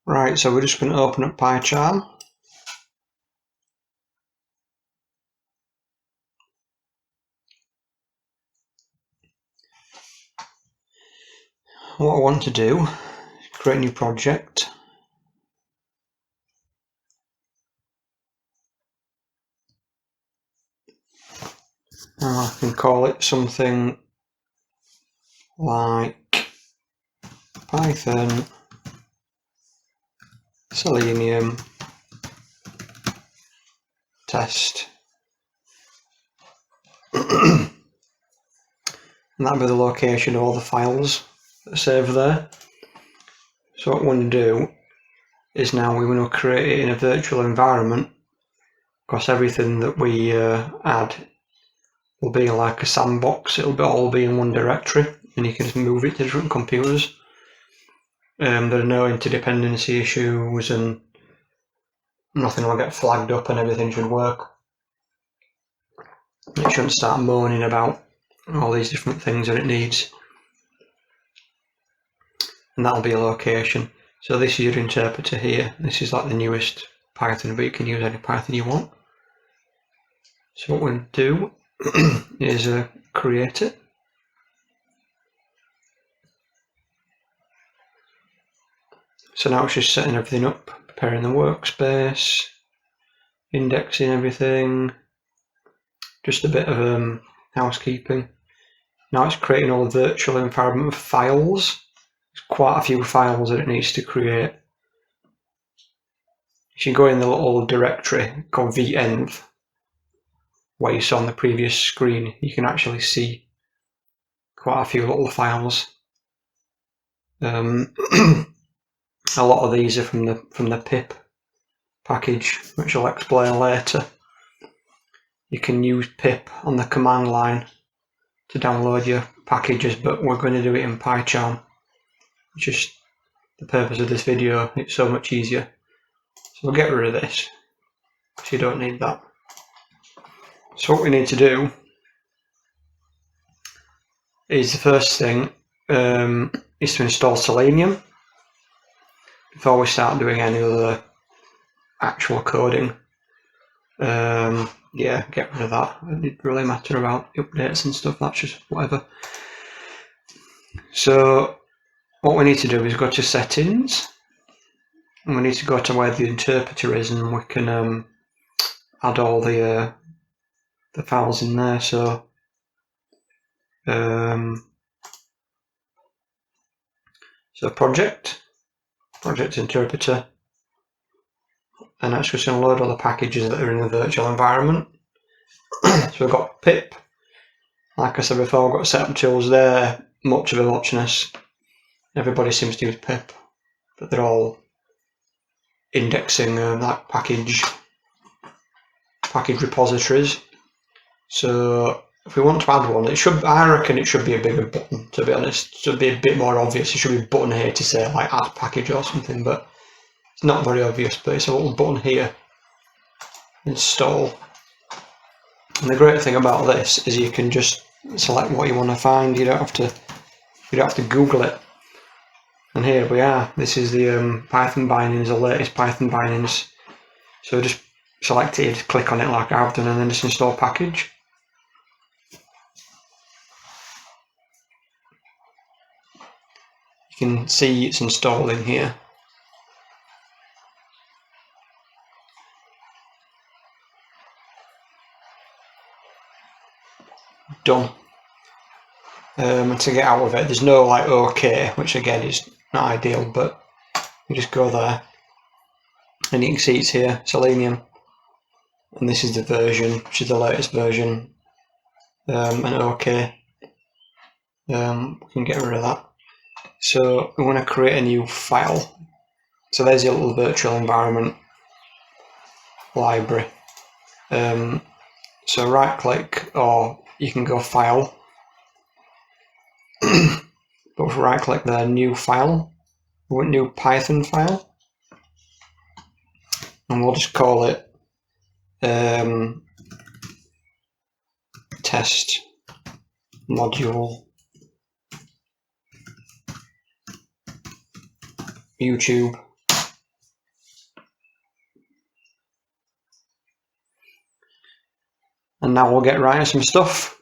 Right, so we're just going to open up PyCharm. What I want to do is create a new project. And I can call it something like Python Selenium test. And that'll be the location of all the files that are saved there. So what we want to do is now we want to create it in a virtual environment, because everything that we add will be like a sandbox. It'll all be in one directory, and you can just move it to different computers. There are no interdependency issues, and nothing will get flagged up, and everything should work. It shouldn't start moaning about all these different things that it needs. And that'll be a location. So this is your interpreter here. This is like the newest Python, but you can use any Python you want. So what we'll do is create it. So now it's just setting everything up, preparing the workspace, indexing everything, just a bit of housekeeping. Now it's creating all the virtual environment files. There's quite a few files that it needs to create. If you go in the little directory called venv, where you saw on the previous screen, you can actually see quite a few little files. A lot of these are from the pip package, which I'll explain later. You can use pip on the command line to download your packages, but we're going to do it in PyCharm, which is the purpose of this video. It's so much easier. So we'll get rid of this, because you don't need that. So what we need to do is, the first thing is to install Selenium before we start doing any other actual coding. Yeah, get rid of that. It didn't really matter about updates and stuff, that's just whatever. So what we need to do is go to settings, and we need to go to where the interpreter is, and we can add all the files in there. So project interpreter, and that's just going to load all the packages that are in the virtual environment. So we've got pip. Like I said before, we've got setup tools there, much of a muchness. Everybody seems to use pip, but they're all indexing like package repositories. So if we want to add one, I reckon it should be a bigger button, to be honest. It should be a bit more obvious. It should be a button here to say like add package or something, but it's not very obvious. But it's a little button here, install. And the great thing about this is you can just select what you want to find. You don't have to Google it. And here we are. This is the Python bindings, the latest Python bindings. So just select it, just click on it like I've done, and then just install package. You can see it's installed in here. Done. And to get out of it, there's no like OK, which again is not ideal, but you just go there, and you can see it's here, Selenium, and this is the version, which is the latest version, and OK. We can get rid of that. So we want to create a new file. So there's your little virtual environment library. So right click, or you can go file, but if right click there, new file, we want new Python file, and we'll just call it test module YouTube And now we'll get writing some stuff.